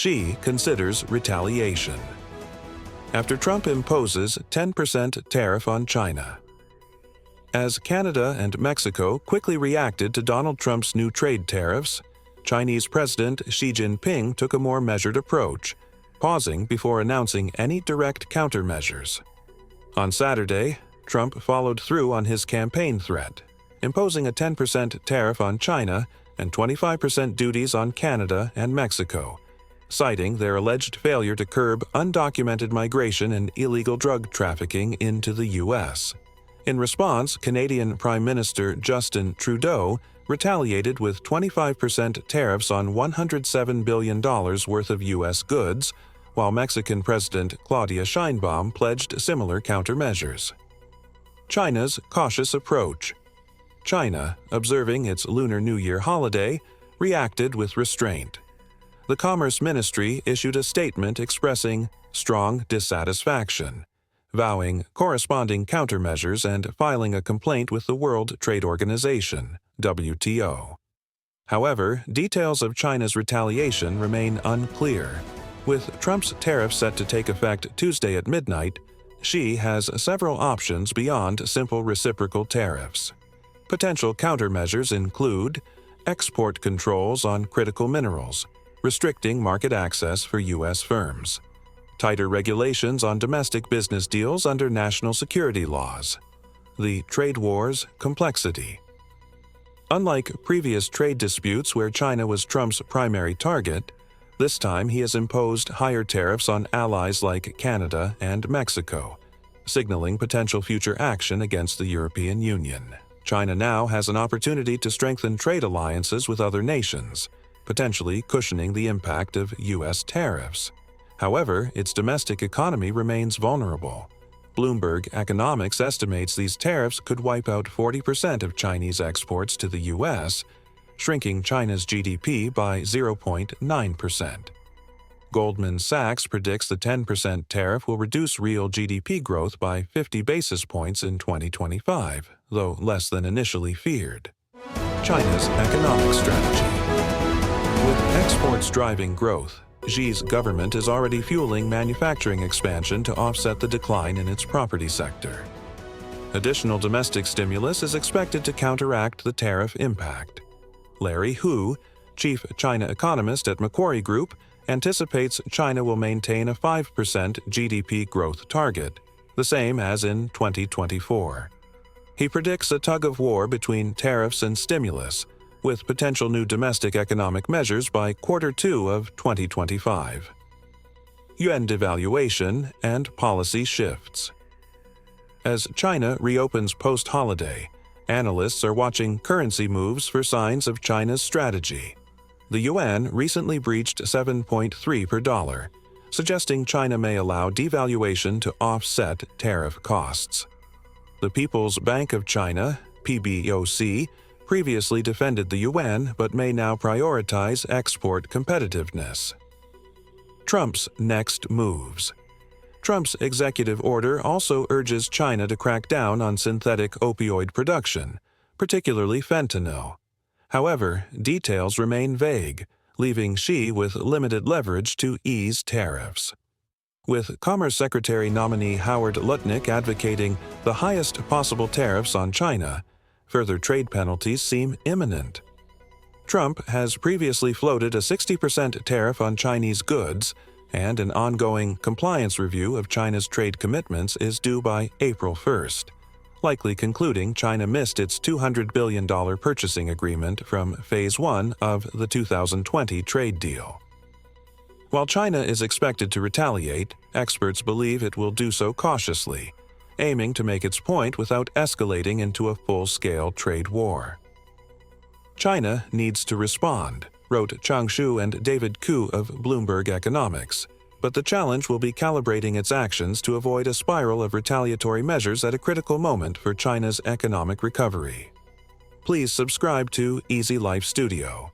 Xi considers retaliation. After Trump imposes 10% tariff on China. As Canada and Mexico quickly reacted to Donald Trump's new trade tariffs, Chinese President Xi Jinping took a more measured approach, pausing before announcing any direct countermeasures. On Saturday, Trump followed through on his campaign threat, imposing a 10% tariff on China and 25% duties on Canada and Mexico, citing their alleged failure to curb undocumented migration and illegal drug trafficking into the U.S. In response, Canadian Prime Minister Justin Trudeau retaliated with 25% tariffs on $107 billion worth of U.S. goods, while Mexican President Claudia Sheinbaum pledged similar countermeasures. China's cautious approach. China, observing its Lunar New Year holiday, reacted with restraint. The Commerce Ministry issued a statement expressing strong dissatisfaction, vowing corresponding countermeasures and filing a complaint with the World Trade Organization, WTO. However, details of China's retaliation remain unclear. With Trump's tariff set to take effect Tuesday at midnight, Xi has several options beyond simple reciprocal tariffs. Potential countermeasures include export controls on critical minerals, restricting market access for U.S. firms, tighter regulations on domestic business deals under national security laws, the trade war's complexity. Unlike previous trade disputes where China was Trump's primary target, this time he has imposed higher tariffs on allies like Canada and Mexico, signaling potential future action against the European Union. China now has an opportunity to strengthen trade alliances with other nations, potentially cushioning the impact of U.S. tariffs. However, its domestic economy remains vulnerable. Bloomberg Economics estimates these tariffs could wipe out 40% of Chinese exports to the U.S., shrinking China's GDP by 0.9%. Goldman Sachs predicts the 10% tariff will reduce real GDP growth by 50 basis points in 2025, though less than initially feared. China's economic strategy. With exports driving growth, Xi's government is already fueling manufacturing expansion to offset the decline in its property sector. Additional domestic stimulus is expected to counteract the tariff impact. Larry Hu, chief China economist at Macquarie Group, anticipates China will maintain a 5% GDP growth target, the same as in 2024. He predicts a tug-of-war between tariffs and stimulus, with potential new domestic economic measures by Q2 of 2025. Yuan devaluation and policy shifts. As China reopens post-holiday, analysts are watching currency moves for signs of China's strategy. The yuan recently breached 7.3 per dollar, suggesting China may allow devaluation to offset tariff costs. The People's Bank of China, PBOC, previously defended the yuan but may now prioritize export competitiveness. Trump's next moves. Trump's executive order also urges China to crack down on synthetic opioid production, particularly fentanyl. However, details remain vague, leaving Xi with limited leverage to ease tariffs. With Commerce Secretary nominee Howard Lutnick advocating the highest possible tariffs on China, further trade penalties seem imminent. Trump has previously floated a 60% tariff on Chinese goods, and an ongoing compliance review of China's trade commitments is due by April 1st, likely concluding China missed its $200 billion purchasing agreement from Phase 1 of the 2020 trade deal. While China is expected to retaliate, experts believe it will do so cautiously, aiming to make its point without escalating into a full-scale trade war. China needs to respond, wrote Chang Shu and David Koo of Bloomberg Economics, but the challenge will be calibrating its actions to avoid a spiral of retaliatory measures at a critical moment for China's economic recovery. Please subscribe to Easy Life Studio.